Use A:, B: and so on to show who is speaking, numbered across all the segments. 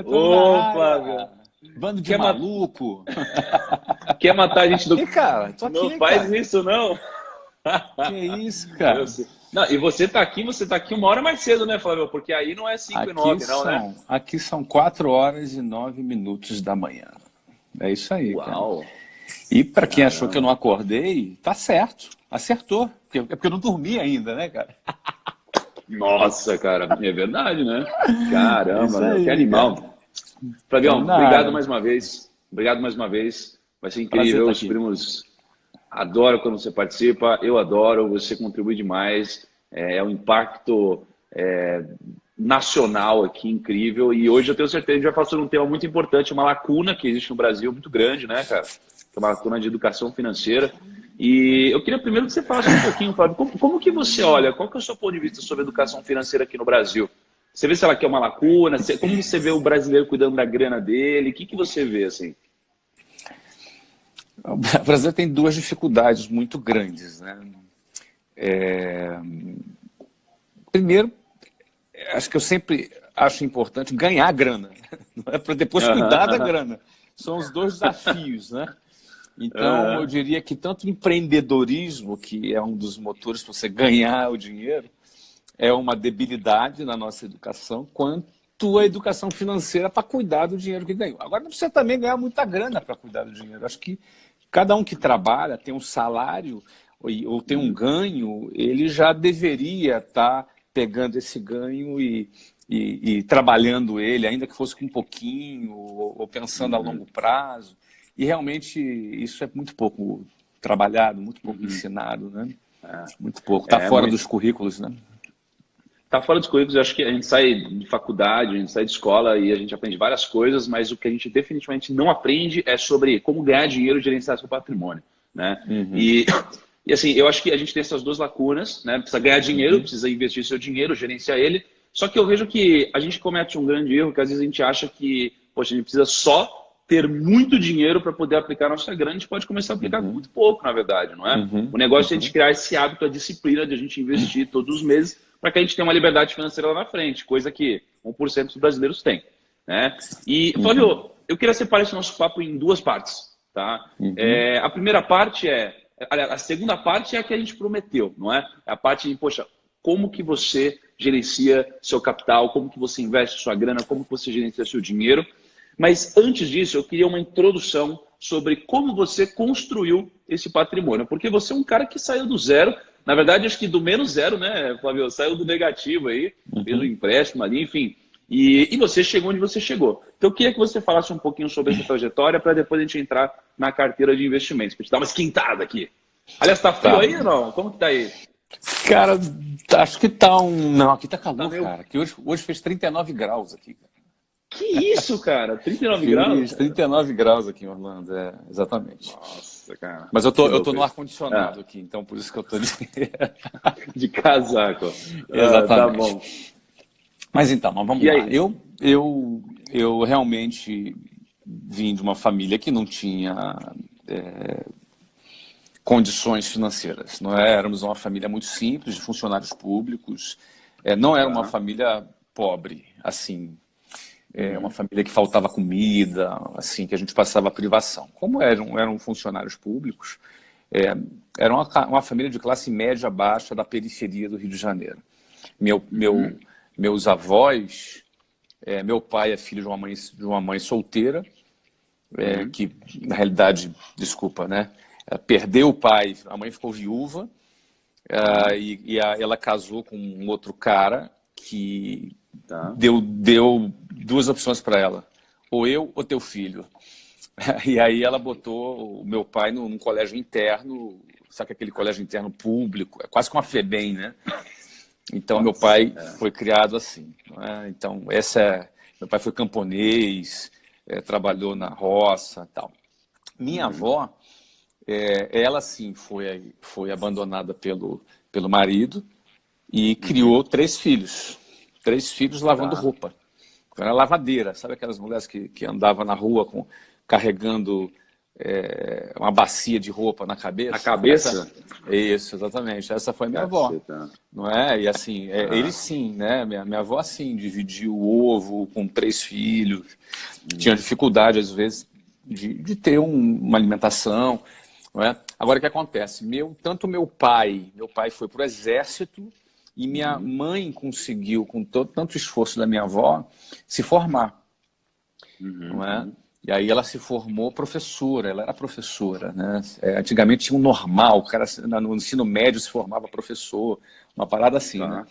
A: Tamo na
B: Ô,
A: área.
B: Flávio,
A: Bando de
B: quer, ma-
A: maluco.
B: quer matar a gente do...
A: E, cara, tô
B: Não
A: aqui,
B: faz
A: cara.
B: isso, não.
A: Que isso,
B: Eu
A: cara?
B: sei. Não, e você tá aqui 1 hora mais cedo, né, Flávio? Porque aí não é 5 e 9, não, né?
A: Aqui são 4 horas e 9 minutos da manhã. É isso aí, cara.
B: Uau,
A: E para quem achou que eu
B: caramba.
A: não acordei, tá certo. Acertou. É porque eu não dormi ainda, né, cara?
B: Nossa, cara, é verdade, né?
A: É
B: Caramba,
A: isso
B: meu, que
A: aí, cara.
B: animal.
A: Tamo
B: Flavião,
A: na
B: obrigado
A: área.
B: mais uma vez. Obrigado mais uma vez. Vai ser
A: Prazer
B: incrível.
A: estar
B: Os
A: aqui.
B: primos adoram quando você participa. Eu adoro. Você contribui demais. É um impacto nacional aqui incrível. E hoje eu tenho certeza que a gente vai falar sobre um tema muito importante, uma lacuna que existe no Brasil muito grande, né, cara? Que é uma lacuna de educação financeira. E eu queria primeiro que você falasse um pouquinho, Flávio, como que você olha, qual que é o seu ponto de vista sobre a educação financeira aqui no Brasil? Você vê se ela quer uma lacuna? Como você vê o brasileiro cuidando da grana dele? O que que você vê, assim?
A: O Brasil tem duas dificuldades muito grandes, né? Primeiro, acho que eu sempre acho importante ganhar grana, não é para depois
B: Aham,
A: cuidar da
B: aham,
A: grana. São os dois desafios, né? Então, eu
B: aham,
A: diria que tanto o empreendedorismo, que é um dos motores para você ganhar o dinheiro, é uma debilidade na nossa educação, quanto a educação financeira para cuidar do dinheiro que ganhou. Agora, não precisa também ganhar muita grana para cuidar do dinheiro. Acho que cada um que trabalha, tem um salário ou tem um
B: uhum,
A: ganho, ele já deveria estar pegando esse ganho e trabalhando ele, ainda que fosse com um pouquinho, ou pensando a
B: uhum,
A: longo prazo. E realmente isso é muito pouco trabalhado, muito pouco
B: uhum.
A: ensinado, né? Muito pouco. Está
B: É
A: fora
B: muito.
A: dos currículos, né?
B: Tá fora dos currículos, eu acho que a gente sai de faculdade, a gente sai de escola e a gente aprende várias coisas, mas o que a gente definitivamente não aprende é sobre como ganhar dinheiro e gerenciar seu patrimônio, né?
A: Uhum,
B: E assim, eu acho que a gente tem essas duas lacunas, né? Precisa ganhar dinheiro,
A: uhum,
B: precisa investir seu dinheiro, gerenciar ele. Só que eu vejo que a gente comete um grande erro, que às vezes a gente acha que, poxa, a gente precisa só ter muito dinheiro para poder aplicar a nossa grana, a gente pode começar a aplicar com
A: uhum,
B: muito pouco, na verdade, não é?
A: uhum,
B: O negócio é a gente
A: uhum,
B: criar esse hábito, a disciplina de a gente investir todos os meses para que a gente tenha uma liberdade financeira lá na frente, coisa que 1% dos brasileiros têm, né? E,
A: uhum,
B: Flávio, eu queria separar esse nosso papo em duas partes, tá?
A: uhum,
B: A primeira parte aliás, a segunda parte é a que a gente prometeu, não é? É a parte de, poxa, como que você gerencia seu capital, como que você investe sua grana, como que você gerencia seu dinheiro. Mas antes disso, eu queria uma introdução sobre como você construiu esse patrimônio, porque você é um cara que saiu do zero, na verdade, acho que do menos zero, né, Flávio? Saiu do negativo aí, fez um
A: uhum.
B: empréstimo ali, enfim. E você chegou onde você chegou. Então, eu queria que você falasse um pouquinho sobre essa trajetória para depois a gente entrar na carteira de investimentos, para te dar uma esquentada aqui. Aliás, tá frio
A: Tá.
B: aí ou não? Como que tá aí?
A: Cara, acho que tá um. Não, aqui tá
B: Tá
A: calor,
B: meio.
A: cara. Que hoje fez 39 graus aqui.
B: Que isso, cara? 39 graus,
A: Fiz
B: cara?
A: 39 graus aqui em Orlando, exatamente.
B: Nossa, cara.
A: Mas eu
B: Que
A: tô, eu tô
B: louco
A: no
B: isso.
A: ar-condicionado
B: Ah,
A: aqui, então por isso que eu tô de...
B: de casaco. Ah, tá
A: Exatamente.
B: bom.
A: Mas vamos
B: E
A: lá.
B: aí?
A: Eu realmente vim de uma família que não tinha condições financeiras. Não é? Éramos uma família muito simples, de funcionários públicos. Não era uma
B: Tá.
A: família pobre, assim. Uma
B: Uhum.
A: família que faltava comida, assim, que a gente passava privação. Como eram funcionários públicos, é, era uma família de classe média baixa da periferia do Rio de Janeiro. Meu,
B: Uhum.
A: meu, meus avós, meu pai é filho de uma mãe solteira,
B: Uhum.
A: que na realidade, desculpa, né, perdeu o pai, a mãe ficou viúva,
B: Tá.
A: ela casou com um outro cara que
B: Tá.
A: deu duas opções para ela, ou eu ou teu filho. E aí ela botou o meu pai num colégio interno, sabe aquele colégio interno público, é quase como uma FEBEM, né? Então meu
B: Nossa.
A: pai foi criado assim, não é? Então meu pai foi camponês, trabalhou na roça, tal. Minha
B: Uhum.
A: avó, ela sim foi abandonada pelo marido e
B: Uhum.
A: criou três filhos lavando
B: Tá.
A: roupa. Era lavadeira, sabe aquelas mulheres que andavam na rua carregando uma bacia de roupa na cabeça.
B: Na cabeça?
A: Isso, exatamente. Essa foi minha avó. Não é? E assim, eles sim, né? Minha avó, assim, dividiu o ovo com 3 filhos. Tinha dificuldade, às vezes, de ter uma alimentação. Não é? Agora, o que acontece? Tanto meu pai foi para o exército e minha mãe conseguiu, com tanto esforço da minha avó, se formar. Não é? E aí ela se formou professora, ela era professora, né? Antigamente tinha um normal, o cara no ensino médio se formava professor, uma parada assim, né?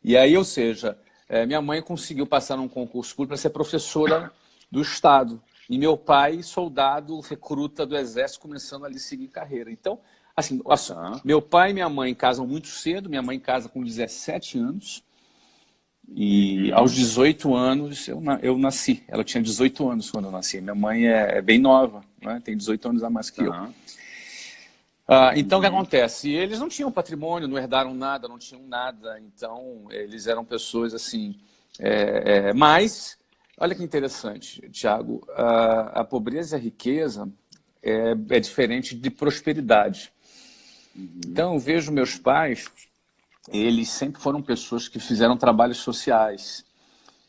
A: E aí, ou seja, minha mãe conseguiu passar num concurso público para ser professora do Estado. E meu pai, soldado, recruta do Exército, começando ali a seguir carreira. Então, assim, meu pai e minha mãe casam muito cedo, minha mãe casa com 17 anos, e aos 18 anos eu nasci. Ela tinha 18 anos quando eu nasci. Minha mãe é bem nova, né? Tem 18 anos a mais que eu. Então, o que acontece? Eles não tinham patrimônio, não herdaram nada, não tinham nada. Então, eles eram pessoas assim... Mas, olha que interessante, Thiago. A pobreza e a riqueza é diferente de prosperidade. Então, eu vejo meus pais... Eles sempre foram pessoas que fizeram trabalhos sociais.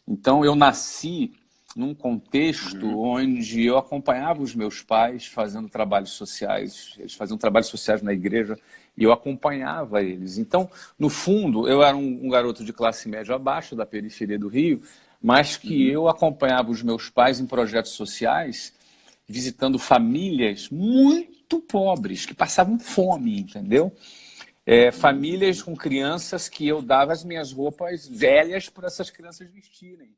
A: Então, eu nasci num contexto onde eu acompanhava os meus pais fazendo trabalhos sociais. Eles faziam trabalhos sociais na igreja e eu acompanhava eles. Então, no fundo, eu era um garoto de classe média abaixo da periferia do Rio, mas que eu acompanhava os meus pais em projetos sociais, visitando famílias muito pobres, que passavam fome, entendeu? Famílias com crianças que eu dava as minhas roupas velhas para essas crianças vestirem.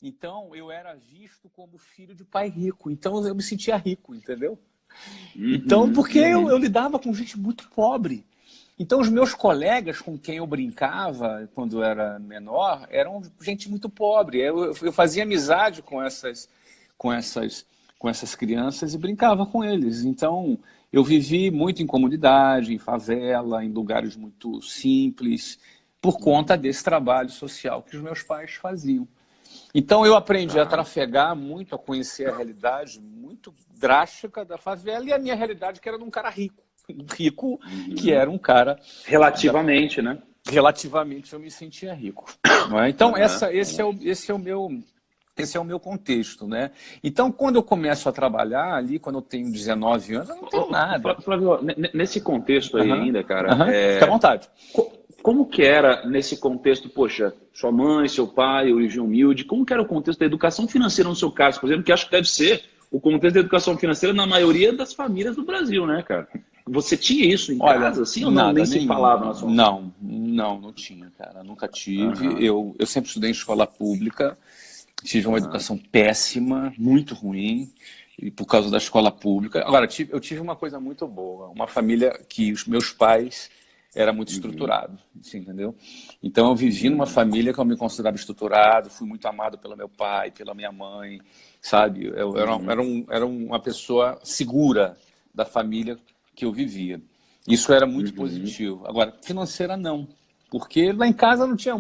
A: Então, eu era visto como filho de pai rico. Então, eu me sentia rico, entendeu? Então, porque eu lidava com gente muito pobre. Então, os meus colegas com quem eu brincava quando eu era menor eram gente muito pobre. Eu fazia amizade com essas crianças e brincava com eles. Então... Eu vivi muito em comunidade, em favela, em lugares muito simples, por conta desse trabalho social que os meus pais faziam. Então, eu aprendi a trafegar muito, a conhecer a realidade muito drástica da favela e a minha realidade, que era de um cara rico. Rico, que era um cara...
B: Relativamente, né?
A: Relativamente, eu me sentia rico. Não é? Então, esse é o meu contexto, né? Então, quando eu começo a trabalhar ali, quando eu tenho 19 anos, eu não tenho nada.
B: Flávio, nesse contexto aí ainda, cara...
A: Fica à vontade.
B: Como que era nesse contexto, poxa, sua mãe, seu pai, origem humilde, como que era o contexto da educação financeira no seu caso, por exemplo, que acho que deve ser o contexto da educação financeira na maioria das famílias do Brasil, né, cara? Você tinha isso em casa, assim, ou não? Nem se falava na sua mãe?
A: Não tinha, cara. Nunca tive. Eu sempre estudei em escola pública. Tive uma educação péssima, muito ruim, e por causa da escola pública. Agora, eu tive uma coisa muito boa, uma família que os meus pais eram muito estruturados, assim, entendeu? Então, eu vivi numa família que eu me considerava estruturado, fui muito amado pelo meu pai, pela minha mãe, sabe? Eu era uma pessoa segura da família que eu vivia. Isso era muito positivo. Agora, financeira, não. Porque lá em casa não tinha...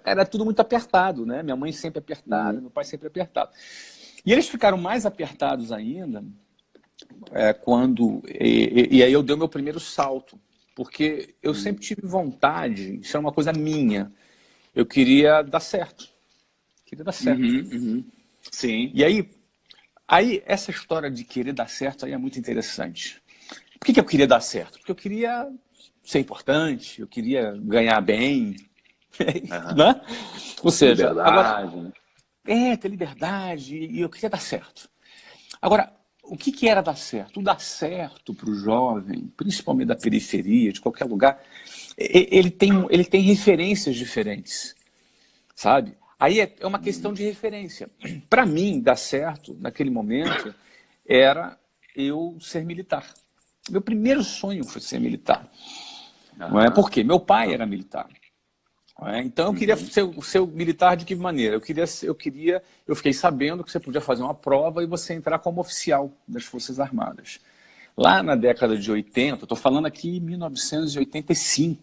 A: Era tudo muito apertado, né? Minha mãe sempre apertada, meu pai sempre apertado. E eles ficaram mais apertados ainda quando... E aí eu dei o meu primeiro salto. Porque eu sempre tive vontade, isso é uma coisa minha, eu queria dar certo. Queria dar certo.
B: Sim.
A: E aí essa história de querer dar certo aí é muito interessante. Por que eu queria dar certo? Porque eu queria... ser importante, eu queria ganhar bem, né? Ou seja,
B: liberdade.
A: Ter liberdade, e eu queria dar certo. Agora, o que era dar certo? O dar certo para o jovem, principalmente da periferia, de qualquer lugar, ele tem referências diferentes, sabe? Aí é uma questão de referência. Para mim, dar certo, naquele momento, era eu ser militar. Meu primeiro sonho foi ser militar. Não é? Por quê? Meu pai era militar. Não é? Então eu queria ser militar de que maneira? Eu fiquei sabendo que você podia fazer uma prova e você entrar como oficial das Forças Armadas. Lá na década de 80, estou falando aqui em 1985,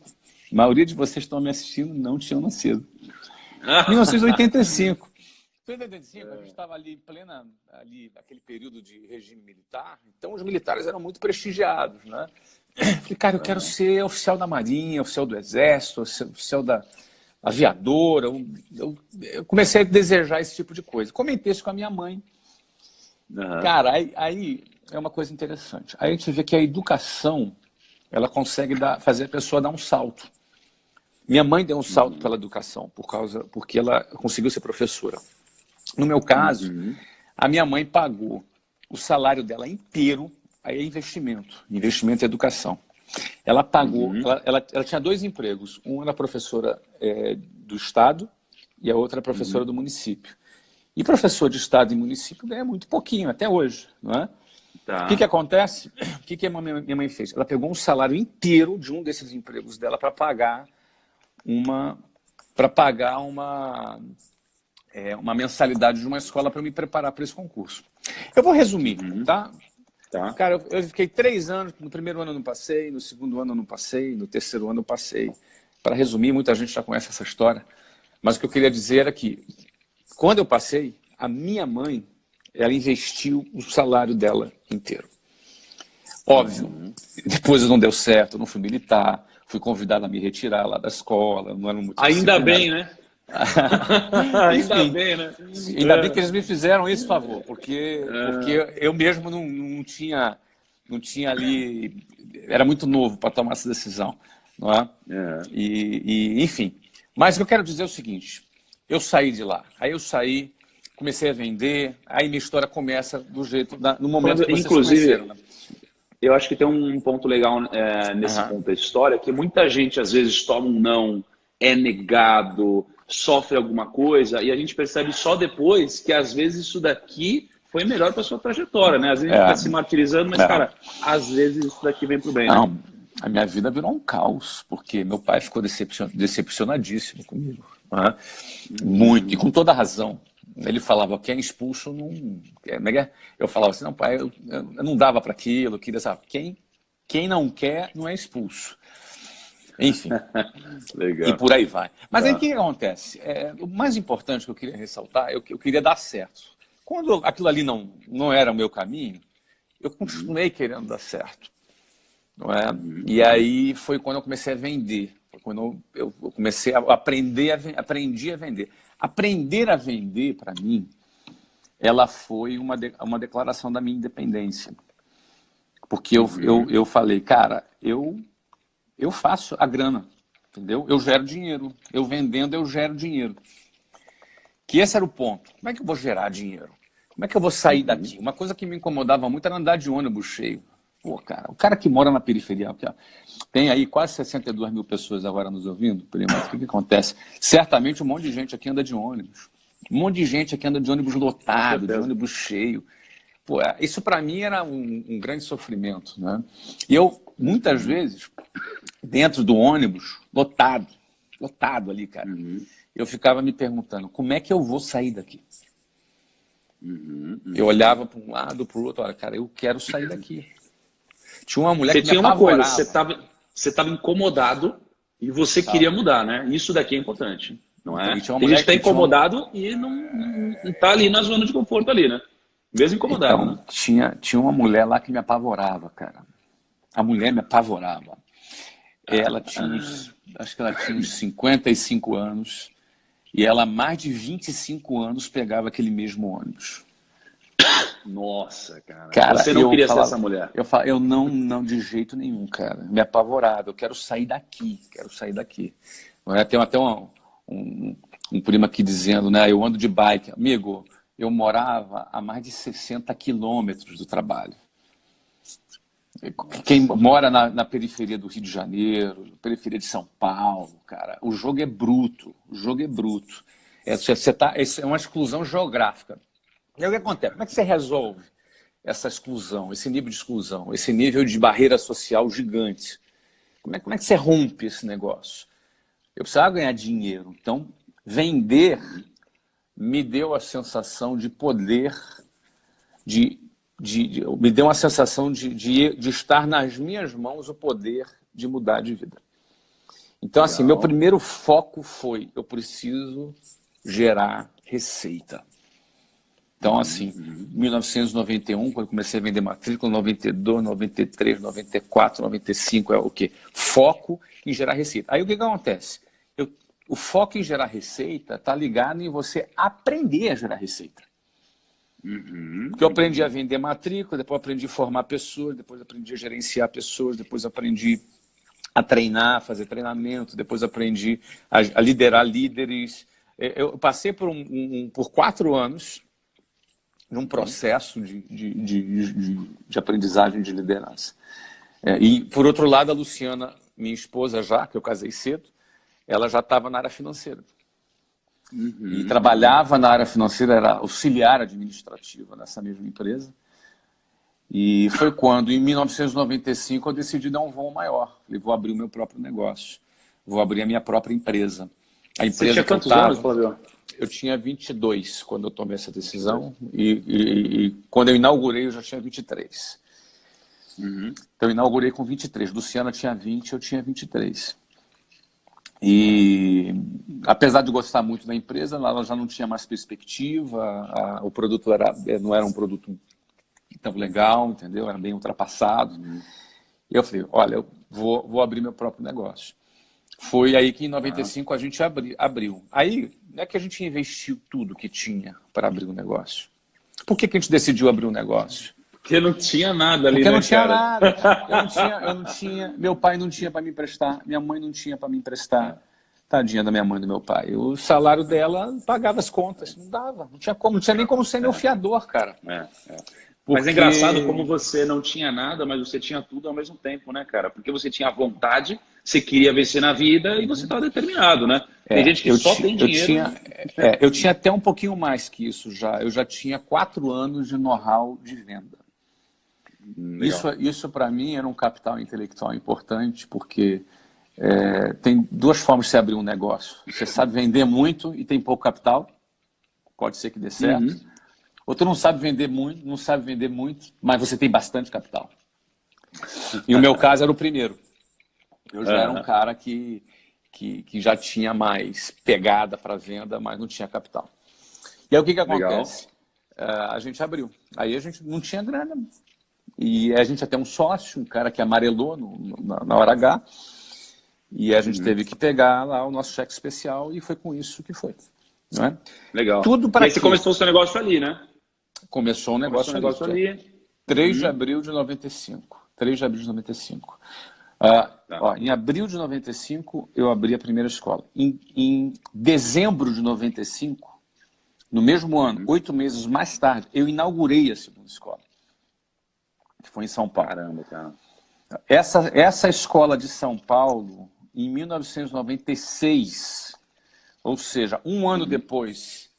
A: a maioria de vocês que estão me assistindo não tinham nascido. 1985. Em 85, a gente estava ali em plena, ali, aquele período de regime militar, então os militares eram muito prestigiados, né? Falei, cara, eu quero ser oficial da Marinha, oficial do Exército, oficial da aviadora. Eu comecei a desejar esse tipo de coisa. Comentei isso com a minha mãe. Cara, aí é uma coisa interessante. Aí a gente vê que a educação, ela consegue fazer a pessoa dar um salto. Minha mãe deu um salto pela educação, porque ela conseguiu ser professora. No meu caso, a minha mãe pagou o salário dela inteiro, aí é investimento em educação. Ela pagou, ela tinha 2 empregos, uma era professora do Estado e a outra era professora do município. E professor de Estado e município ganha muito pouquinho, até hoje, não é?
B: Tá.
A: O que acontece? O que a minha mãe fez? Ela pegou um salário inteiro de um desses empregos dela para pagar uma mensalidade de uma escola para me preparar para esse concurso. Eu vou resumir, tá?
B: Tá.
A: Cara, eu fiquei 3 anos, no primeiro ano eu não passei, no segundo ano eu não passei, no terceiro ano eu passei. Para resumir, muita gente já conhece essa história, mas o que eu queria dizer é que, quando eu passei, a minha mãe, ela investiu o salário dela inteiro. Óbvio, depois não deu certo, eu não fui militar, fui convidado a me retirar lá da escola, não era muito
B: Ainda bem, né? Ainda
A: Enfim,
B: bem, né?
A: ainda bem que eles me fizeram esse favor, porque eu mesmo não tinha ali, era muito novo para tomar essa decisão, não é? Enfim, mas o que eu quero dizer é o seguinte, eu saí de lá, aí eu saí, comecei a vender, aí minha história começa do jeito, no momento que vocês conheceram, né?
B: Eu acho que tem um ponto legal nesse ponto da história, que muita gente às vezes toma um não, é negado, sofre alguma coisa, e a gente percebe só depois que às vezes isso daqui foi melhor para sua trajetória, né? Às vezes a gente fica se martirizando, mas, cara, às vezes isso daqui vem pro bem, né?
A: Não, a minha vida virou um caos, porque meu pai ficou decepcionadíssimo comigo, né? Muito, e com toda razão. Ele falava, quem é expulso não... Eu falava assim, não, pai, eu não dava para aquilo, eu queria saber, quem não quer não é expulso. Enfim,
B: Legal.
A: E por aí vai. Mas aí o que acontece? O mais importante que eu queria ressaltar, eu queria dar certo. Quando aquilo ali não era o meu caminho, eu continuei querendo dar certo. Não é? E aí foi quando eu comecei a vender. Foi quando eu comecei a aprendi a vender. Aprender a vender, para mim, ela foi uma declaração da minha independência. Porque eu falei, cara, eu faço a grana, entendeu? Eu gero dinheiro. Eu vendendo, eu gero dinheiro. Que esse era o ponto. Como é que eu vou gerar dinheiro? Como é que eu vou sair daqui? Uma coisa que me incomodava muito era andar de ônibus cheio. Pô, cara, o cara que mora na periferia, tem aí quase 62 mil pessoas agora nos ouvindo, primo, o que acontece? Certamente um monte de gente aqui anda de ônibus. Um monte de gente aqui anda de ônibus lotado, de ônibus cheio. Pô, isso para mim era um grande sofrimento, né? E eu, muitas vezes, dentro do ônibus, lotado ali, cara, eu ficava me perguntando, como é que eu vou sair daqui? Eu olhava para um lado, para o outro, olha, cara, eu quero sair daqui. Tinha uma mulher que me apavorava.
B: Você estava incomodado e você queria mudar, né? Isso daqui é importante, não é?
A: Tem
B: gente que está incomodado e não está ali na zona de conforto ali, né? Mesmo incomodado.
A: Então,
B: né?
A: tinha uma mulher lá que me apavorava, cara. A mulher me apavorava. Ela tinha, acho que ela tinha uns 55 anos e ela, há mais de 25 anos, pegava aquele mesmo ônibus.
B: Nossa, cara. Você não queria ser essa mulher?
A: Eu não, de jeito nenhum, cara. Me apavorava. Eu quero sair daqui, Tem até um primo aqui dizendo, né? Eu ando de bike. Amigo, eu morava a mais de 60 quilômetros do trabalho. Quem mora na periferia do Rio de Janeiro, periferia de São Paulo, cara, o jogo é bruto. É uma exclusão geográfica. E aí o que acontece? Como é que você resolve essa exclusão, esse nível de exclusão, esse nível de barreira social gigante? Como é que você rompe esse negócio? Eu precisava ganhar dinheiro. Então, vender me deu a sensação de poder, me deu uma sensação de estar nas minhas mãos o poder de mudar de vida. Então, assim, meu primeiro foco foi, eu preciso gerar receita. Então, assim, em 1991, quando eu comecei a vender matrícula, 92, 93, 94, 95 é o quê? Foco em gerar receita. Aí o que acontece? O foco em gerar receita está ligado em você aprender a gerar receita. Porque eu aprendi a vender matrícula, depois aprendi a formar pessoas, depois aprendi a gerenciar pessoas, depois aprendi a treinar, fazer treinamento, depois aprendi a liderar líderes. Eu passei por 4 anos num processo de aprendizagem de liderança. E, por outro lado, a Luciana, minha esposa já, que eu casei cedo, ela já estava na área financeira. E trabalhava na área financeira, era auxiliar administrativa nessa mesma empresa. E foi quando, em 1995, eu decidi dar um voo maior. Falei, vou abrir o meu próprio negócio. Vou abrir a minha própria empresa. A empresa
B: Você tinha quantos anos, Flávio?
A: Eu tinha 22 quando eu tomei essa decisão. E quando eu inaugurei, eu já tinha 23. Então, eu inaugurei com 23. Luciana tinha 20, eu tinha 23. E, apesar de gostar muito da empresa, ela já não tinha mais perspectiva. O produto não era um produto tão legal, entendeu? Era bem ultrapassado. E eu falei, olha, eu vou abrir meu próprio negócio. Foi aí que em 95 a gente abriu. Aí, não é que a gente investiu tudo que tinha para abrir o negócio. Por que a gente decidiu abrir um negócio?
B: Porque não tinha nada ali,
A: Porque
B: né,
A: não tinha
B: cara?
A: nada. Eu não tinha, meu pai não tinha para me emprestar, minha mãe não tinha para me emprestar. Tadinha da minha mãe e do meu pai. O salário dela pagava as contas, não dava. Não tinha como, não tinha nem como ser meu fiador, cara.
B: Mas é engraçado como você não tinha nada, mas você tinha tudo ao mesmo tempo, né, cara? Porque você tinha vontade, você queria vencer na vida e você estava determinado, né? Tem gente que só tem dinheiro.
A: Eu tinha até um pouquinho mais que isso já. Eu já tinha 4 anos de know-how de venda. Isso para mim era um capital intelectual importante, porque tem 2 formas de você abrir um negócio. Você sabe vender muito e tem pouco capital, pode ser que dê certo. Ou tu não sabe vender muito, mas você tem bastante capital. E o meu caso era o primeiro. Eu já era um cara que já tinha mais pegada para venda, mas não tinha capital. E aí o que acontece? A gente abriu. Aí a gente não tinha grana. E a gente até um sócio, um cara que amarelou na hora H. E a gente teve que pegar lá o nosso cheque especial e foi com isso que foi. Não é?
B: Legal.
A: Tudo para
B: e aí você começou o seu negócio ali, né?
A: Começou um negócio ali. 3 de abril de 95. 3 de abril de 95. Em abril de 95, eu abri a primeira escola. Em dezembro de 95, no mesmo ano, 8 meses mais tarde, eu inaugurei a segunda escola, que foi em São Paulo.
B: Caramba, cara.
A: Essa escola de São Paulo, em 1996, ou seja, um ano depois,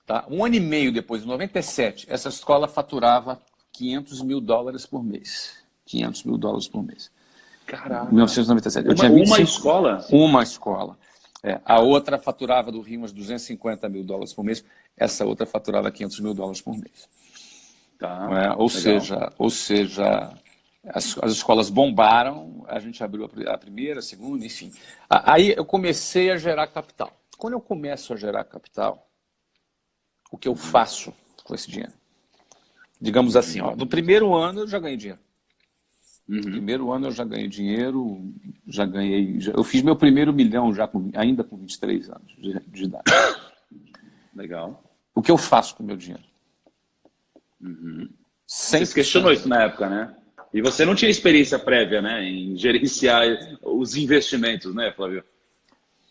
A: tá? 1 ano e meio depois, em 97, essa escola faturava $500 mil por mês. $500 mil por mês.
B: Caramba.
A: 1997.
B: Uma escola?
A: Uma escola. A outra faturava do Rio uns $250 mil por mês. Essa outra faturava $500 mil por mês. Ou seja, as escolas bombaram, a gente abriu a primeira, a segunda, enfim. Aí eu comecei a gerar capital. Quando eu começo a gerar capital, o que eu faço com esse dinheiro? Digamos assim, no primeiro ano eu já ganhei dinheiro. No primeiro ano eu já ganhei dinheiro, eu fiz meu primeiro milhão já ainda com 23 anos de idade.
B: Legal.
A: O que eu faço com o meu dinheiro?
B: Você se questionou isso na época, né? E você não tinha experiência prévia, né, em gerenciar os investimentos, né, Flávio?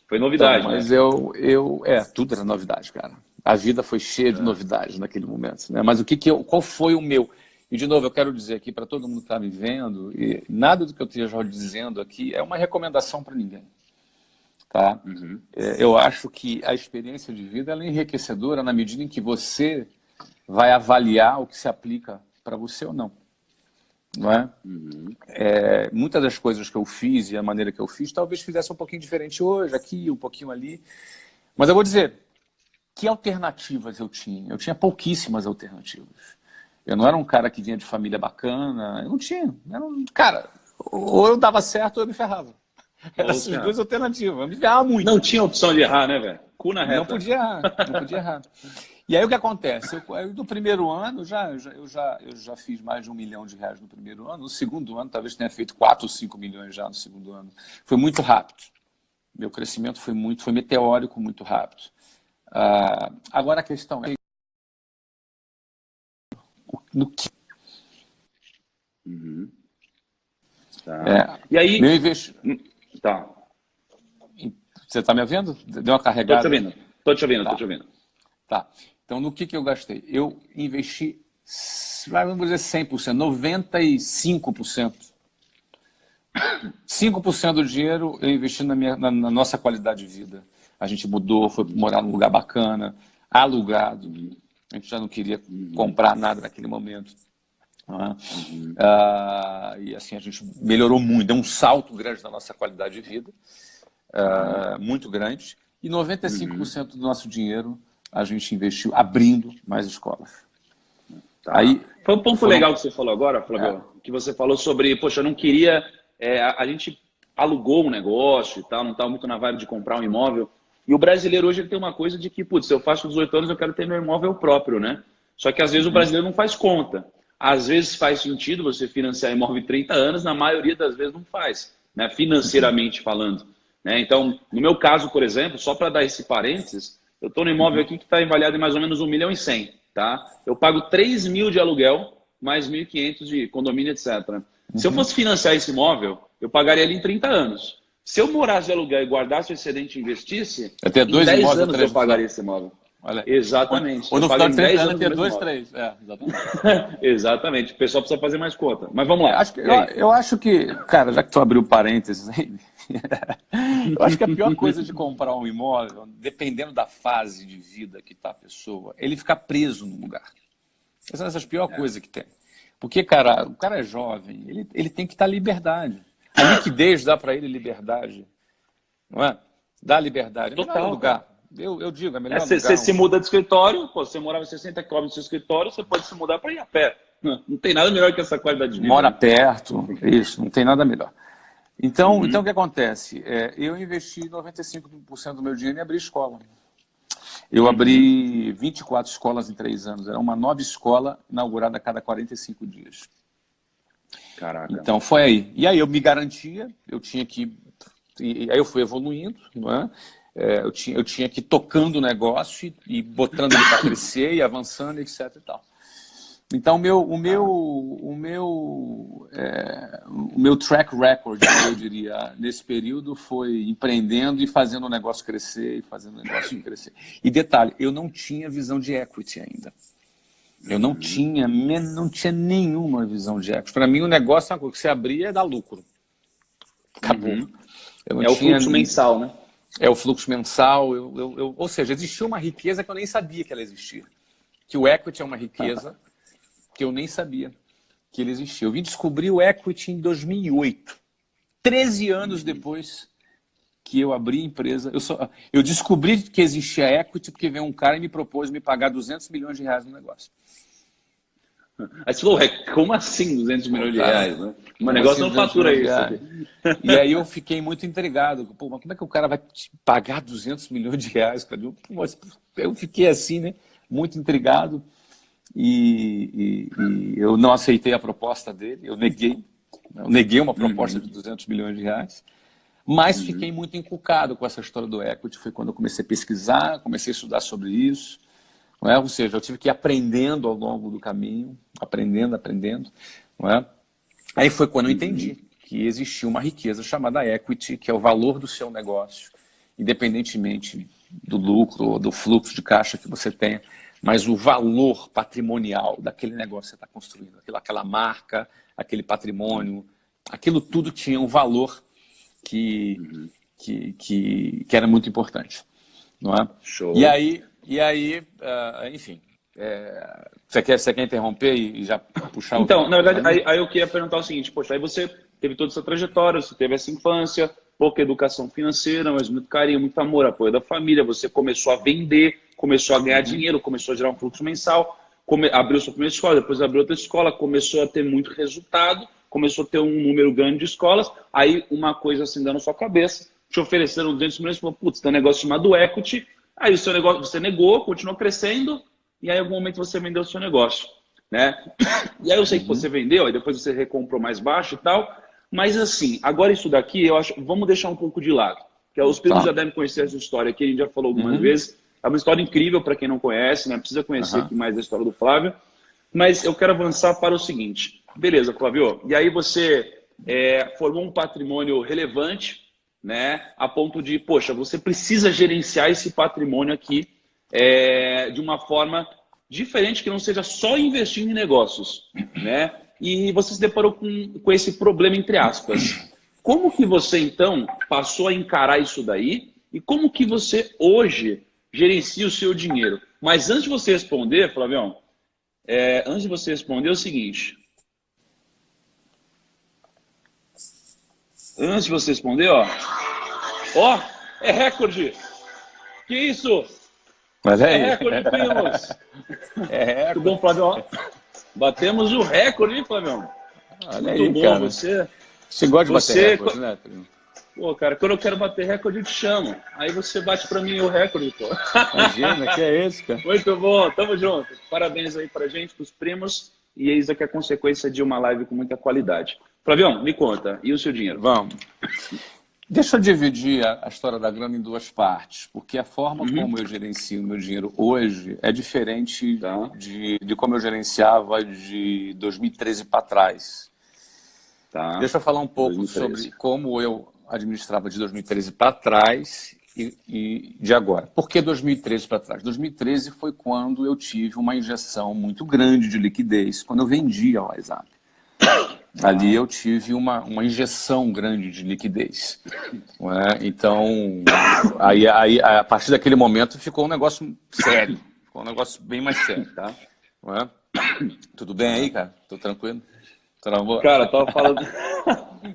B: Foi novidade,
A: então, mas
B: né?
A: Tudo era novidade, cara. A vida foi cheia de novidades naquele momento, né? Mas qual foi o meu? E, de novo, eu quero dizer aqui para todo mundo que está me vendo, e nada do que eu esteja dizendo aqui é uma recomendação para ninguém. Tá? Eu acho que a experiência de vida ela é enriquecedora na medida em que você vai avaliar o que se aplica para você ou não. Não é? Muitas das coisas que eu fiz e a maneira que eu fiz, talvez fizesse um pouquinho diferente hoje, aqui, um pouquinho ali. Mas eu vou dizer, que alternativas eu tinha? Eu tinha pouquíssimas alternativas. Eu não era um cara que vinha de família bacana, eu não tinha. Cara, ou eu dava certo ou eu me ferrava. Eram essas 2 alternativas, eu me ferrava muito.
B: Não tinha opção de errar, né, velho? Cu na reta.
A: Não podia errar. E aí o que acontece? No primeiro ano, eu já fiz mais de R$ 1 milhão no primeiro ano. No segundo ano, talvez tenha feito 4 ou 5 milhões já no segundo ano. Foi muito rápido. Meu crescimento foi meteórico, muito rápido. Agora a questão é no que...
B: Uhum. Tá. E aí...
A: Meu
B: Tá.
A: Você está me ouvindo? Deu uma carregada?
B: Tô te ouvindo,
A: tá.
B: Tô te ouvindo.
A: Tá. Então, no que eu gastei? Eu investi, vamos dizer 100%, 95%. 5% do dinheiro eu investi na nossa qualidade de vida. A gente mudou, foi morar num lugar bacana, alugado. A gente já não queria comprar nada naquele momento. E assim, a gente melhorou muito, deu um salto grande na nossa qualidade de vida, muito grande. E 95% do nosso dinheiro a gente investiu abrindo mais escolas.
B: Tá. Aí, foi um ponto legal que você falou agora, Flávio, que você falou sobre, poxa, eu não queria... a gente alugou um negócio e tal, não estava muito na vibe de comprar um imóvel. E o brasileiro hoje ele tem uma coisa de que, putz, se eu faço 18 anos, eu quero ter meu imóvel próprio, né? Só que às vezes o brasileiro não faz conta. Às vezes faz sentido você financiar imóvel em 30 anos, na maioria das vezes não faz, né? Financeiramente falando. Né? Então, no meu caso, por exemplo, só para dar esse parênteses, eu estou no imóvel aqui que está avaliado em mais ou menos 1 milhão e 100, tá? Eu pago 3 mil de aluguel, mais 1.500 de condomínio, etc. Se eu fosse financiar esse imóvel, eu pagaria ele em 30 anos. Se eu morasse de aluguel e guardasse o excedente e investisse, em 10 anos eu pagaria esse imóvel.
A: Olha,
B: exatamente.
A: Ou no final de 30 anos ter 2, 3. Exatamente.
B: Exatamente. O pessoal precisa fazer mais conta. Mas vamos lá.
A: Eu acho que, cara, já que tu abriu parênteses aí, eu acho que a pior coisa de comprar um imóvel, dependendo da fase de vida que está a pessoa, ele ficar preso no lugar. Essa é a pior coisa que tem. Porque, cara, o cara é jovem, ele tem que estar liberdade. A liquidez dá para ele liberdade, não é? Dá liberdade.
B: Total,
A: lugar. Eu digo, é melhor
B: Você se muda de escritório, pô, você morava 60 km do seu escritório, você pode se mudar para ir a pé. Não tem nada melhor que essa qualidade de vida.
A: Mora perto, isso, não tem nada melhor. Então, o que acontece? Eu investi 95% do meu dinheiro em abrir escola. Eu abri 24 escolas em 3 anos. Era uma nova escola inaugurada a cada 45 dias.
B: Caraca.
A: Então, foi aí. E aí eu me garantia, eu tinha que... E aí eu fui evoluindo, não é? Eu tinha que ir tocando o negócio e botando ele para crescer e avançando, etc. E tal. Então, o meu track record, eu diria, nesse período foi empreendendo e fazendo o negócio crescer, E detalhe, eu não tinha visão de equity ainda. Eu não tinha nenhuma visão de equity. Para mim, o negócio é uma coisa que você abria é dar lucro. Acabou.
B: O fluxo mensal, né?
A: É o fluxo mensal. Ou seja, existia uma riqueza que eu nem sabia que ela existia. Que o equity é uma riqueza que eu nem sabia que ele existia. Eu vim descobrir o equity em 2008. 13 anos depois que eu abri a empresa. Eu descobri que existia equity porque veio um cara e me propôs me pagar 200 milhões de reais no negócio.
B: Aí você falou, como assim 200 milhões de reais? Né? O negócio não fatura isso.
A: E aí eu fiquei muito intrigado. Pô, mas como é que o cara vai te pagar 200 milhões de reais? Eu fiquei assim, né? Muito intrigado. E eu não aceitei a proposta dele. Eu neguei uma proposta de 200 milhões de reais. Mas fiquei muito encucado com essa história do equity. Foi quando eu comecei a pesquisar, comecei a estudar sobre isso. Não é? Ou seja, eu tive que ir aprendendo ao longo do caminho, aprendendo. Não é? Aí foi quando eu entendi que existia uma riqueza chamada equity, que é o valor do seu negócio, independentemente do lucro ou do fluxo de caixa que você tenha, mas o valor patrimonial daquele negócio que você está construindo, aquela marca, aquele patrimônio, aquilo tudo tinha um valor que era muito importante. Não é?
B: Show.
A: E aí, enfim, você quer interromper e já puxar
B: Então, na verdade, aí eu queria perguntar o seguinte, poxa, aí você teve toda essa trajetória, você teve essa infância, pouca educação financeira, mas muito carinho, muito amor, apoio da família, você começou a vender, começou a ganhar dinheiro, começou a gerar um fluxo mensal, abriu sua primeira escola, depois abriu outra escola, começou a ter muito resultado, começou a ter um número grande de escolas, aí uma coisa assim dando na sua cabeça, te ofereceram 200 milhões, falou, putz, tem um negócio chamado equity, aí o seu negócio você negou, continuou crescendo, e aí em algum momento você vendeu o seu negócio, né? E aí eu sei que você vendeu, aí depois você recomprou mais baixo e tal, mas assim, agora isso daqui, eu acho, vamos deixar um pouco de lado, que os primos
A: Tá.
B: já devem conhecer essa história aqui, a gente já falou algumas vezes, é uma história incrível para quem não conhece, né? Precisa conhecer aqui mais a história do Flávio, mas eu quero avançar para o seguinte, beleza, Flávio, e aí você formou um patrimônio relevante, né? A ponto de, poxa, você precisa gerenciar esse patrimônio aqui de uma forma diferente, que não seja só investindo em negócios, né? E você se deparou com esse problema, entre aspas. Como que você, então, passou a encarar isso daí e como que você, hoje, gerencia o seu dinheiro? Mas antes de você responder, Flavião, antes de você responder, é o seguinte. Antes de você responder, ó, é recorde. Que isso?
A: Olha
B: É
A: aí.
B: recorde, primos.
A: É recorde.
B: Tudo bom, Flavião? Batemos o recorde, hein, Flavião?
A: Olha
B: Muito
A: aí,
B: bom,
A: cara.
B: você.
A: Você gosta de bater recorde, né, primo?
B: Pô, cara, quando eu quero bater recorde, eu te chamo. Aí você bate pra mim o recorde, pô.
A: Imagina, que é esse, cara?
B: Muito bom, tamo junto. Parabéns aí pra gente, pros primos. E eis aqui a consequência de uma live com muita qualidade. Flavião, me conta, e o seu dinheiro?
A: Vamos. Deixa eu dividir a história da grana em duas partes, porque a forma como eu gerencio o meu dinheiro hoje é diferente de como eu gerenciava de 2013 para trás.
B: Tá.
A: Deixa eu falar um pouco
B: 2013.
A: sobre como eu administrava de 2013 para trás e de agora. Por que 2013 para trás? 2013 foi quando eu tive uma injeção muito grande de liquidez, quando eu vendi a WhatsApp. Ali eu tive uma injeção grande de liquidez. Então, aí, a partir daquele momento ficou um negócio sério. Ficou um negócio bem mais sério.
B: Tá.
A: Tudo bem aí, cara? Tô tranquilo?
B: Cara, tava falando.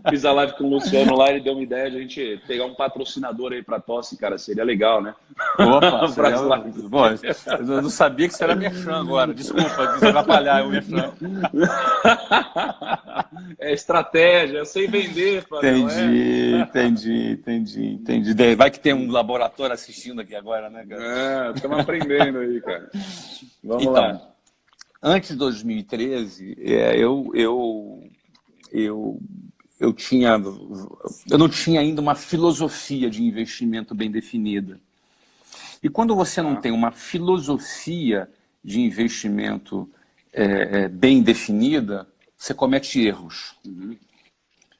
B: Fiz a live com o Luciano lá, ele deu uma ideia de a gente pegar um patrocinador aí pra tosse, cara. Seria legal, né?
A: Opa, bom, eu não sabia que você era merchan agora. Desculpa, desatrapalhar o merchan.
B: É estratégia, eu sei vender, Flávio.
A: Entendi. Vai que tem um laboratório assistindo aqui agora, né, cara?
B: Estamos aprendendo aí, cara. Vamos
A: então,
B: lá.
A: Antes de 2013, eu não tinha ainda uma filosofia de investimento bem definida. E quando você não tem uma filosofia de investimento bem definida, você comete erros.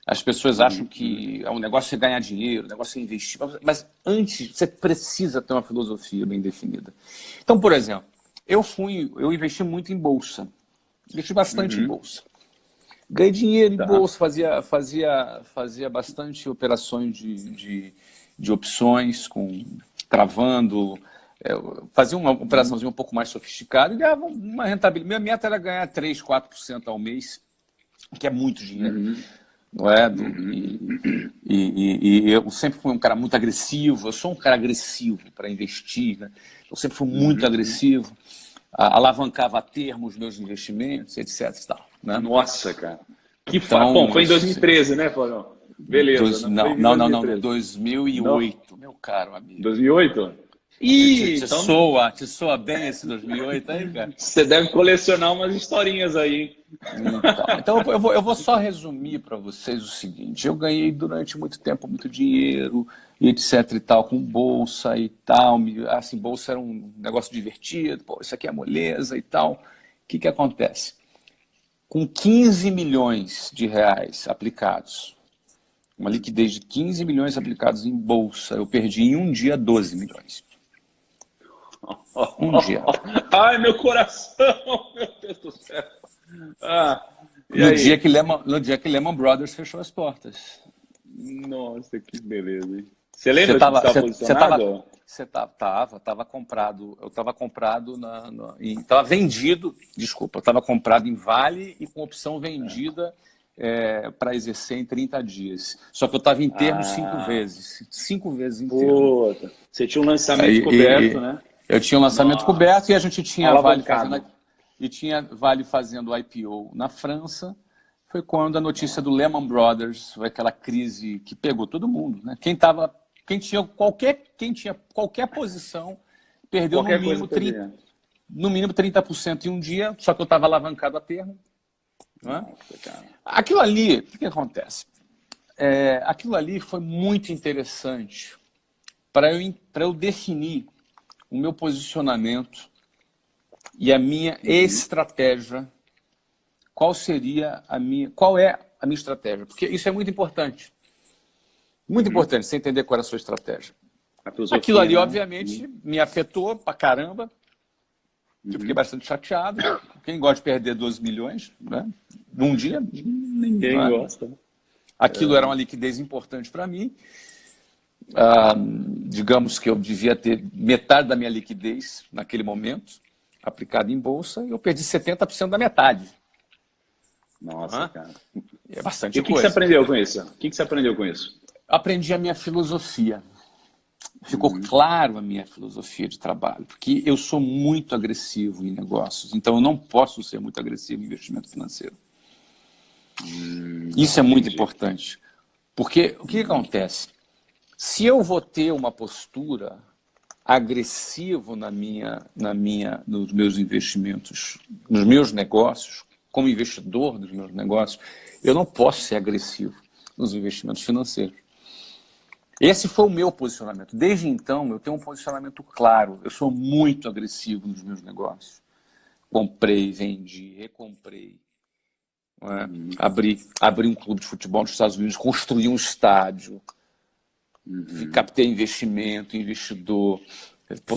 A: As pessoas acham que o negócio é ganhar dinheiro, o negócio é investir. Mas antes, você precisa ter uma filosofia bem definida. Então, por exemplo, eu investi muito em bolsa. Investi bastante em bolsa. Ganhei dinheiro em bolsa, fazia bastante operações de opções, travando, fazia uma operaçãozinha um pouco mais sofisticada e ganhava uma rentabilidade. Minha meta era ganhar 3%, 4% ao mês, que é muito dinheiro. Não é? E eu sempre fui um cara muito agressivo, eu sou um cara agressivo para investir, né? Eu sempre fui muito agressivo, alavancava a termo os meus investimentos, etc. E tal, né?
B: Nossa, cara. Bom, foi em 2013, né, Flávio? Beleza.
A: Não, 2008, meu caro amigo.
B: 2008?
A: Te soa bem esse 2008 aí, cara?
B: Você deve colecionar umas historinhas aí.
A: Então eu vou só resumir para vocês o seguinte. Eu ganhei durante muito tempo muito dinheiro, e etc e tal, com bolsa e tal. Assim, bolsa era um negócio divertido. Pô, isso aqui é moleza e tal. O que acontece? Com 15 milhões de reais aplicados, uma liquidez de 15 milhões aplicados em bolsa, eu perdi em um dia 12 milhões. Um dia.
B: Ai, meu coração! Meu Deus do céu!
A: No dia que Lehman Brothers fechou as portas.
B: Nossa, que beleza, hein? Você lembra que estava posicionado?
A: Você estava comprado. Eu estava comprado estava vendido, desculpa, eu estava comprado em Vale e com opção vendida para exercer em 30 dias. Só que eu estava em termo 5 vezes. 5 vezes em termo.
B: Você tinha um lançamento coberto, né?
A: Eu tinha um lançamento coberto e a gente tinha Vale fazendo IPO na França. Foi quando a notícia do Lehman Brothers, foi aquela crise que pegou todo mundo, né? Quem tinha qualquer posição perdeu no mínimo 30%. no mínimo 30% em um dia, só que eu estava alavancado a termo. Não é? Aquilo ali, o que acontece? Aquilo ali foi muito interessante para eu definir o meu posicionamento e a minha estratégia. Qual é a minha estratégia? Porque isso é muito importante. Muito importante você entender qual é a sua estratégia. Aquilo ali, obviamente, me afetou pra caramba. Eu fiquei bastante chateado. Quem gosta de perder 12 milhões, né? Num dia?
B: Ninguém gosta.
A: Aquilo era uma liquidez importante para mim. Digamos que eu devia ter metade da minha liquidez naquele momento aplicada em bolsa e eu perdi 70% da metade.
B: Nossa, cara.
A: É bastante
B: E o que
A: coisa.
B: você aprendeu com isso? O que você aprendeu com isso?
A: Aprendi a minha filosofia. Ficou claro a minha filosofia de trabalho, porque eu sou muito agressivo em negócios, então eu não posso ser muito agressivo em investimento financeiro. Isso é muito importante, porque o que acontece? Se eu vou ter uma postura agressiva nos meus investimentos, nos meus negócios, como investidor dos meus negócios, eu não posso ser agressivo nos investimentos financeiros. Esse foi o meu posicionamento. Desde então, eu tenho um posicionamento claro. Eu sou muito agressivo nos meus negócios. Comprei, vendi, recomprei. Abri um clube de futebol nos Estados Unidos, construí um estádio, captei investimento, investidor,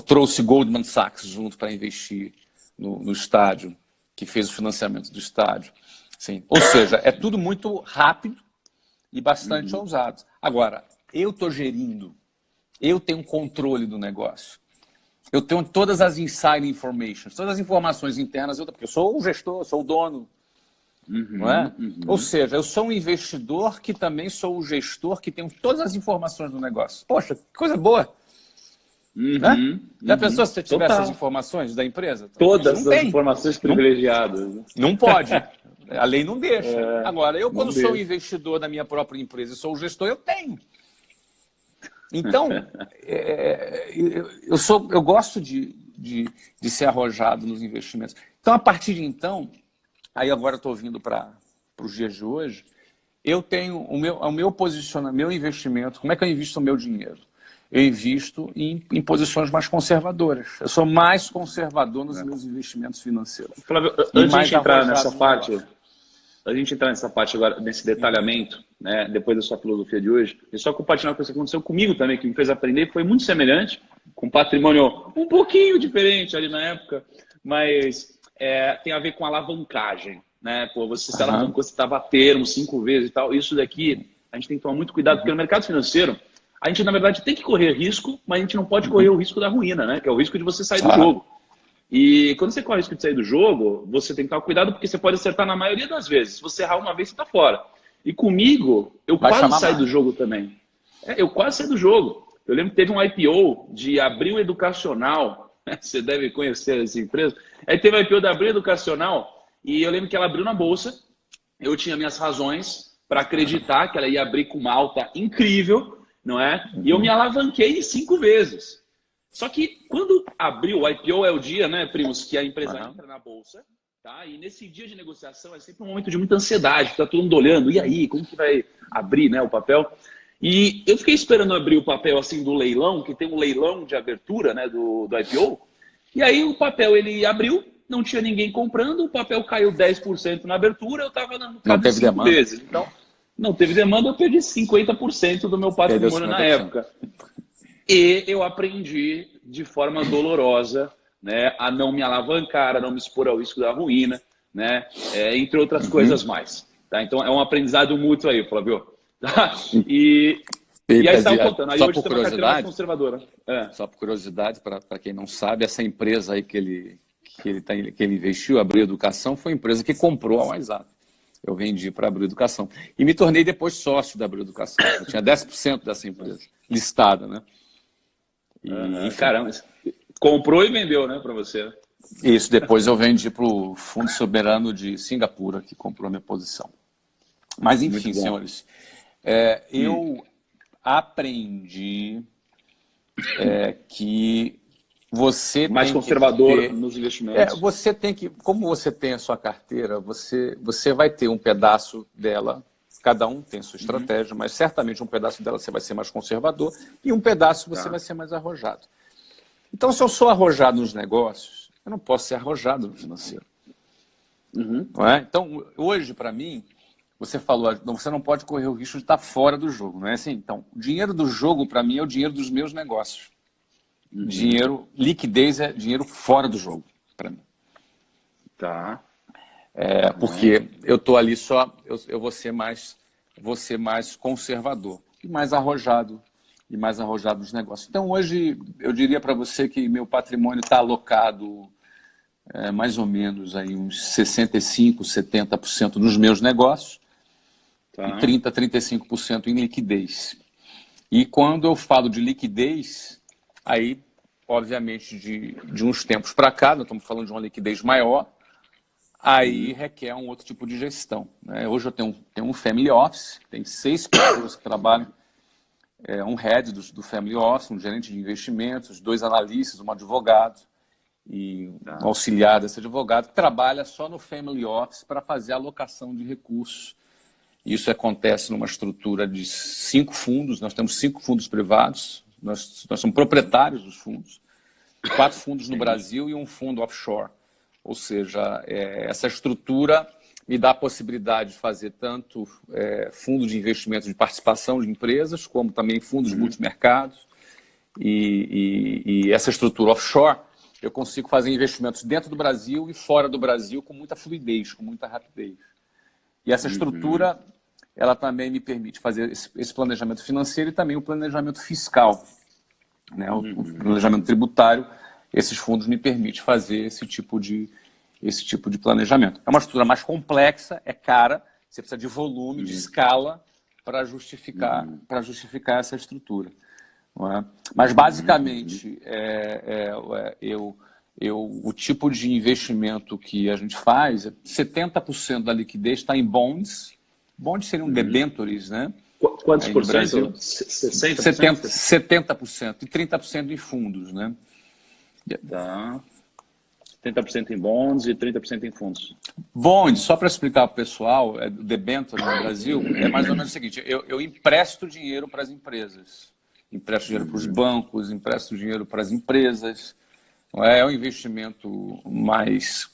A: trouxe Goldman Sachs junto para investir no estádio, que fez o financiamento do estádio. Sim. Ou seja, é tudo muito rápido e bastante ousado. Agora, eu estou gerindo, eu tenho controle do negócio. Eu tenho todas as inside informations, todas as informações internas, porque eu sou o gestor, eu sou o dono. Não é? Ou seja, eu sou um investidor que também sou o gestor que tem todas as informações do negócio. Poxa, que coisa boa. Né? Já pensou se você tivesse as informações da empresa?
B: Todas as informações privilegiadas.
A: Não pode. A lei não deixa. Agora, eu quando sou investidor da minha própria empresa e sou o gestor, eu tenho. Então, eu gosto de ser arrojado nos investimentos. Então, a partir de então, aí agora estou vindo para os dias de hoje, eu tenho o meu posicionamento, meu investimento, como é que eu invisto o meu dinheiro? Eu invisto em posições mais conservadoras. Eu sou mais conservador nos meus investimentos financeiros.
B: Flávio, antes de entrar nessa parte, a gente entrar nessa parte agora, nesse detalhamento, né, depois da sua filosofia de hoje, eu só compartilhar uma coisa que aconteceu comigo também, que me fez aprender, foi muito semelhante, com patrimônio um pouquinho diferente ali na época, mas tem a ver com alavancagem, né? Pô, você se alavancou, você estava a termo 5 vezes e tal. Isso daqui, a gente tem que tomar muito cuidado, porque no mercado financeiro, a gente, na verdade, tem que correr risco, mas a gente não pode correr o risco da ruína, né? Que é o risco de você sair do jogo. E quando você corre o risco de sair do jogo, você tem que tomar cuidado porque você pode acertar na maioria das vezes. Se você errar uma vez, você está fora. E comigo, eu quase saí do jogo também. Eu quase saí do jogo. Eu lembro que teve um IPO de Abril Educacional. Você deve conhecer essa empresa. Aí teve o IPO da Abril Educacional e eu lembro que ela abriu na bolsa. Eu tinha minhas razões para acreditar que ela ia abrir com uma alta incrível, não é? E eu me alavanquei 5 vezes. Só que quando abriu, o IPO é o dia, né, primos, que a empresa entra na bolsa, tá? E nesse dia de negociação é sempre um momento de muita ansiedade, tá todo mundo olhando, e aí, como que vai abrir, né, o papel? E eu fiquei esperando abrir o papel assim do leilão, que tem um leilão de abertura, né, do IPO. E aí o papel ele abriu, não tinha ninguém comprando, o papel caiu 10% na abertura, eu estava no
A: não teve
B: 5
A: demanda.
B: vezes. Então, não teve demanda, eu perdi 50% do meu patrimônio na época. E eu aprendi de forma dolorosa, né, a não me alavancar, a não me expor ao risco da ruína, né, entre outras coisas mais. Tá? Então é um aprendizado mútuo aí, Flávio. Tá? E aí você estava contando, aí hoje tem uma carteira mais conservadora.
A: Só por curiosidade, para quem não sabe, essa empresa aí que ele investiu, a Abril Educação, foi a empresa que comprou a WhatsApp. Eu vendi para a Abril Educação. E me tornei depois sócio da Abril Educação. Eu tinha 10% dessa empresa, listada, né?
B: Caramba, comprou e vendeu, né, para você?
A: Isso, depois eu vendi para o Fundo Soberano de Singapura, que comprou a minha posição. Mas, enfim, senhores, eu aprendi que você
B: Mais
A: tem
B: conservador
A: que ter,
B: nos investimentos.
A: você tem que, como você tem a sua carteira, você vai ter um pedaço dela, cada um tem sua estratégia, mas certamente um pedaço dela você vai ser mais conservador e um pedaço você vai ser mais arrojado. Então, se eu sou arrojado nos negócios, eu não posso ser arrojado no financeiro. Não é? Então, hoje, para mim, você falou, você não pode correr o risco de estar fora do jogo, não é assim? Então, o dinheiro do jogo, para mim, é o dinheiro dos meus negócios. Dinheiro, liquidez é dinheiro fora do jogo, para mim.
B: Tá.
A: Porque eu estou ali só, eu vou ser mais conservador e mais arrojado nos negócios. Então, hoje, eu diria para você que meu patrimônio está alocado mais ou menos aí uns 65%, 70% nos meus negócios e 30%, 35% em liquidez. E quando eu falo de liquidez, aí, obviamente, de uns tempos para cá, nós estamos falando de uma liquidez maior, aí requer um outro tipo de gestão, né? Hoje eu tenho um family office, tem 6 pessoas que trabalham, um head do family office, um gerente de investimentos, 2 analistas, um advogado e um auxiliar desse advogado que trabalha só no family office para fazer a alocação de recursos. Isso acontece numa estrutura de 5 fundos, nós temos 5 fundos privados, nós somos proprietários dos fundos, 4 fundos no Brasil e um fundo offshore. Ou seja, essa estrutura me dá a possibilidade de fazer tanto fundo de investimento de participação de empresas, como também fundos multimercados. E essa estrutura offshore, eu consigo fazer investimentos dentro do Brasil e fora do Brasil com muita fluidez, com muita rapidez. E essa estrutura, ela também me permite fazer esse planejamento financeiro e também o planejamento fiscal, né? O planejamento tributário. Esses fundos me permitem fazer esse tipo de planejamento. É uma estrutura mais complexa, é cara, você precisa de volume, de escala para justificar essa estrutura. Não é? Mas, basicamente, o tipo de investimento que a gente faz, 70% da liquidez está em bonds. Bonds seriam debentures, né?
B: Quantos por cento?
A: Brasil,
B: 60%?
A: 70% e 30% em fundos, né?
B: Tá. 30% em bonds e 30% em fundos.
A: Bonds, só para explicar para o pessoal, debenture no Brasil, é mais ou menos o seguinte, eu empresto dinheiro para as empresas, empresto dinheiro para os bancos, empresto dinheiro para as empresas, é um investimento mais...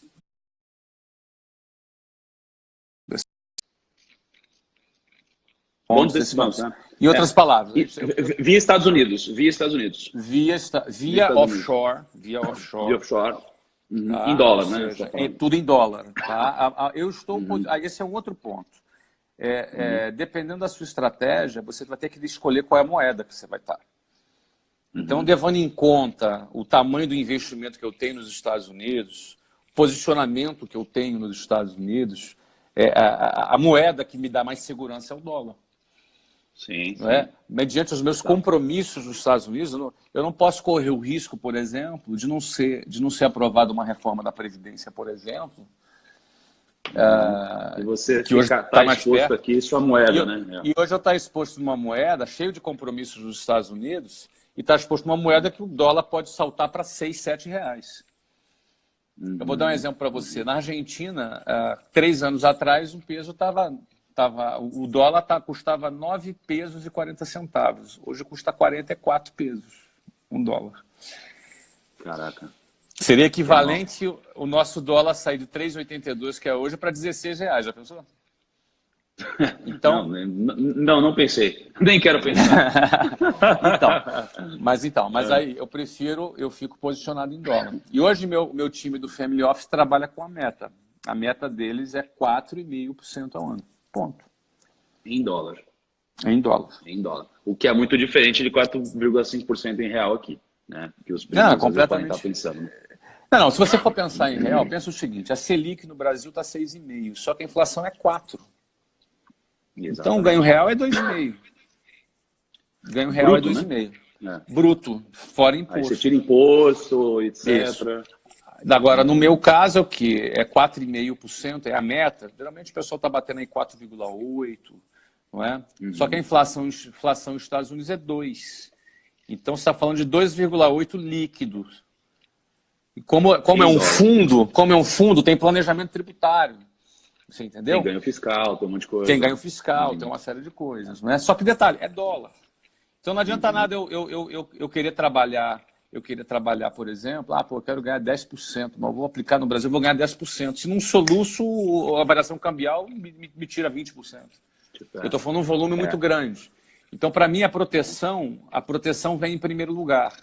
B: Bonds desses bancos, né?
A: Em outras palavras...
B: Via Estados Unidos.
A: Via offshore.
B: Via offshore.
A: Tá?
B: Em dólar, né?
A: Tudo em dólar. Tá? Esse é um outro ponto. Dependendo da sua estratégia, você vai ter que escolher qual é a moeda que você vai estar. Então, levando em conta o tamanho do investimento que eu tenho nos Estados Unidos, o posicionamento que eu tenho nos Estados Unidos, a moeda que me dá mais segurança é o dólar.
B: Sim.
A: Mediante os meus compromissos nos Estados Unidos, eu não posso correr o risco, por exemplo, de não ser aprovada uma reforma da Previdência, por exemplo.
B: E você está mais exposto aqui sua moeda, né?
A: E hoje eu estou exposto numa moeda cheio de compromissos nos Estados Unidos e está exposto numa moeda que o dólar pode saltar para 6, 7 reais. Eu vou dar um exemplo para você. Na Argentina, 3 anos atrás, o peso o dólar custava 9 pesos e 40 centavos. Hoje custa 44 pesos, um dólar.
B: Caraca.
A: Seria equivalente o nosso dólar sair de 3,82, que é hoje, para 16 reais. Já pensou?
B: Então, não pensei. Nem quero pensar.
A: Mas aí eu fico posicionado em dólar. E hoje meu time do Family Office trabalha com a meta. A meta deles é 4,5% ao ano. Ponto.
B: Em dólar.
A: Em dólar.
B: Em dólar. O que é muito diferente de 4,5% em real aqui, né? Que os
A: completamente.
B: Estar pensando.
A: Não, se você for pensar em real, pensa o seguinte, a Selic no Brasil está 6,5%, só que a inflação é 4%.
B: Exatamente.
A: Então o ganho real é 2,5%. Ganho real
B: Bruto,
A: é 2,5%.
B: Né?
A: Bruto, fora imposto.
B: Aí você tira imposto, etc.
A: Isso. Agora, no meu caso, é o quê? É 4,5%, é a meta. Geralmente o pessoal está batendo aí 4,8%, não é? Só que a inflação nos Estados Unidos é 2%. Então, você está falando de 2,8% líquidos. Como é
B: Em
A: um
B: dólar.
A: fundo, tem planejamento tributário. Você entendeu?
B: Tem ganho fiscal, tem um monte de coisa.
A: Tem ganho fiscal, tem uma série de coisas. Né? Só que detalhe, é dólar. Então não adianta nada eu querer trabalhar. Eu queria trabalhar, por exemplo, eu quero ganhar 10%, mas vou aplicar no Brasil, vou ganhar 10%. Se num soluço, a variação cambial me tira 20%. Eu estou falando de um volume muito grande. Então, para mim, a proteção vem em primeiro lugar.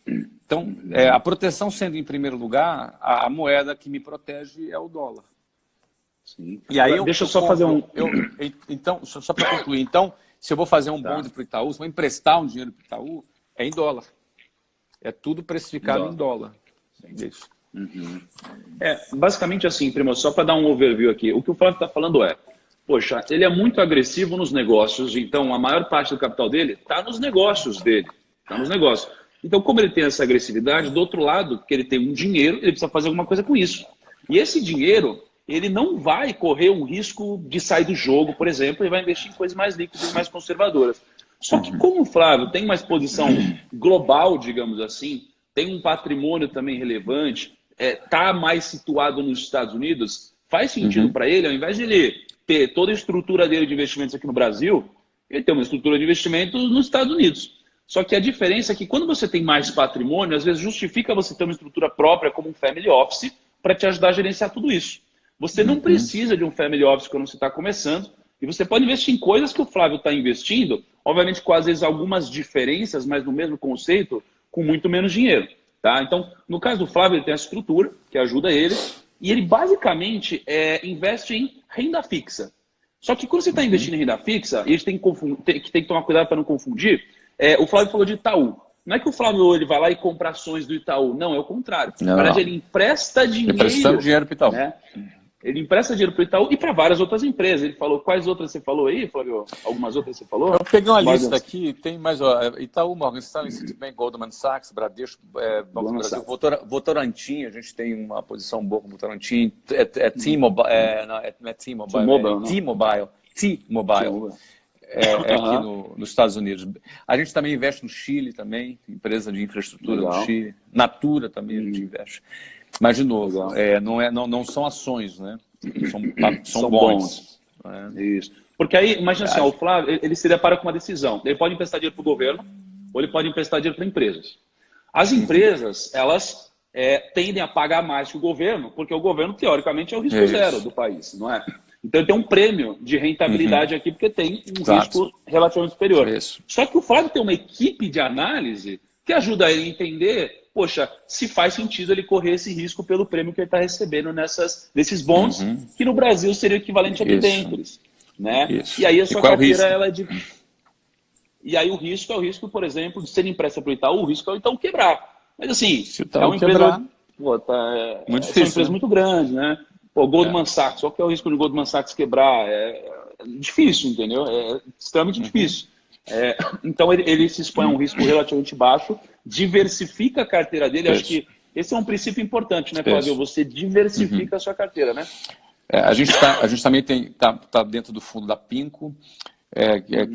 A: Então, a proteção sendo em primeiro lugar, a moeda que me protege é o dólar.
B: Sim.
A: E aí
B: Deixa eu só fazer um...
A: Então, só para concluir. Então, se eu vou fazer um bonde para o Itaú, se eu vou emprestar um dinheiro para o Itaú, é em dólar. É tudo precificado em dólar. Isso.
B: Basicamente assim, Primo, só para dar um overview aqui. O que o Flávio está falando poxa, ele é muito agressivo nos negócios, então a maior parte do capital dele está nos negócios dele. Está nos negócios. Então, como ele tem essa agressividade, do outro lado, que ele tem um dinheiro, ele precisa fazer alguma coisa com isso. E esse dinheiro, ele não vai correr um risco de sair do jogo, por exemplo, ele vai investir em coisas mais líquidas e mais conservadoras. Só que como o Flávio tem uma exposição global, digamos assim, tem um patrimônio também relevante, está mais situado nos Estados Unidos, faz sentido para ele, ao invés de ele ter toda a estrutura dele de investimentos aqui no Brasil, ele tem uma estrutura de investimentos nos Estados Unidos. Só que a diferença é que quando você tem mais patrimônio, às vezes justifica você ter uma estrutura própria como um family office para te ajudar a gerenciar tudo isso. Você não precisa de um family office quando você está começando, e você pode investir em coisas que o Flávio está investindo, obviamente com às vezes algumas diferenças, mas no mesmo conceito, com muito menos dinheiro. Tá? Então, no caso do Flávio, ele tem a estrutura que ajuda ele, e ele basicamente investe em renda fixa. Só que quando você está investindo em renda fixa, e a gente tem que tomar cuidado para não confundir, o Flávio falou de Itaú. Não é que o Flávio ele vai lá e compra ações do Itaú. Não, é o contrário. Na verdade, ele empresta dinheiro.
A: Emprestando dinheiro para o Itaú.
B: Né? Ele empresta dinheiro para o Itaú e para várias outras empresas. Ele falou, quais outras você falou aí, Flávio? Algumas outras você falou?
A: Eu peguei uma lista aqui, tem mais Itaú, Morgan Stanley, Citibank, Goldman Sachs, Bradesco, Banco do Brasil, Votorantim, a gente tem uma posição boa com Votorantim, T-Mobile, não é T-Mobile, T-Mobile. Aqui nos Estados Unidos. A gente também investe no Chile, também, empresa de infraestrutura no Chile. Natura também a gente investe. Mas, de novo, não são ações, né? São bons.
B: Isso. Porque aí, imagina assim, o Flávio, ele se depara com uma decisão. Ele pode emprestar dinheiro para o governo ou ele pode emprestar dinheiro para empresas. As empresas, elas tendem a pagar mais que o governo, porque o governo, teoricamente, é o risco zero do país, não é? Então, ele tem um prêmio de rentabilidade aqui, porque tem um risco relativamente superior. Só que o Flávio tem uma equipe de análise que ajuda ele a entender, poxa, se faz sentido ele correr esse risco pelo prêmio que ele está recebendo nesses bonds, que no Brasil seria o equivalente a debêntures. Né? E aí a sua carteira ela é de... E aí o risco é o risco, por exemplo, de ser empresta para o Itaú, o risco é o Itaú quebrar. Mas assim, é uma empresa...
A: Muito difícil,
B: é uma empresa muito grande, né? Goldman Sachs, qual que é o risco de Goldman Sachs quebrar? É difícil, entendeu? É extremamente difícil. Então ele se expõe a um risco relativamente baixo, diversifica a carteira dele. Acho que esse é um princípio importante, né, Flávio? Você diversifica a sua carteira, né?
A: A gente também tá dentro do fundo da Pinco,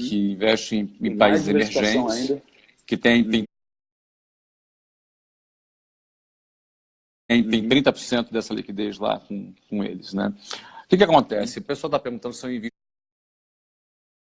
A: que investe em países emergentes, ainda. Que tem 30% dessa liquidez lá com eles, né? O que acontece? O pessoal está perguntando se eu invisto